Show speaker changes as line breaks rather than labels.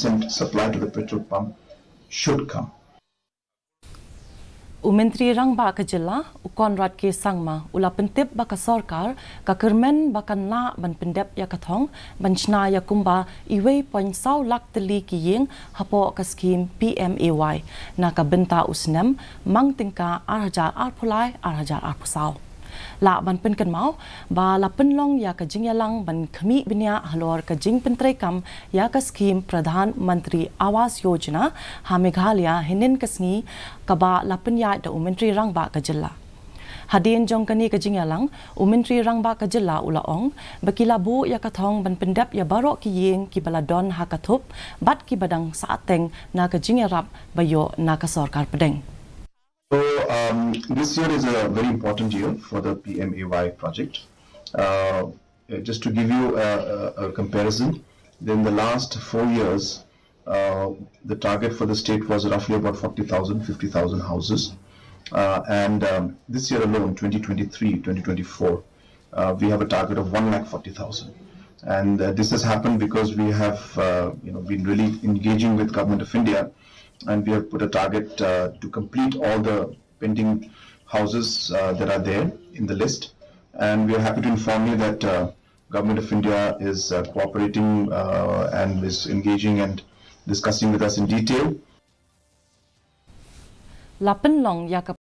consistent supply to the petrol pump should come.
Menteri Rang ba ke jela ukon rat ke sangma ula Pyndep ba ka Sorkar ka kermen bakan la ban Pyndep ya kathong ban chna ya Kumba iwe point sau lak Tylli ki Iing Hapoh ka scheme Pmay na ka benta Snem mang tingka 8,000 arpulai 8,000 arpusau la ban pen kan mau ba la penlong ya ka jingyalang ban khmi binya halor ka jing pentrai kam ya ka scheme Pradhan Mantri Awas Yojana ha Meghalaya hinin kasngi ka ba la penya da Menteri Rang ba ka jilla hadin jong kani ka jingyalang Menteri Rang ba ka jilla ulaong bakila bu ya ka thong ban Pyndep ya baro ki Iing ki baladon ha ka thup bat ki badang saateng na ka jingyarap bayo na ka Sorkar pedeng.
So this year is a very important year for the Pmay project. Just to give you a comparison, in the last 4 years, the target for the state was roughly about 40,000, 50,000 houses. And this year alone, 2023, 2024, we have a target of 1,40,000. And this has happened because we have been really engaging with Government of India, and we have put a target to complete all the pending houses that are there in the list. And we are happy to inform you that Government of India is cooperating and is engaging and discussing with us in detail.
Lapen long ya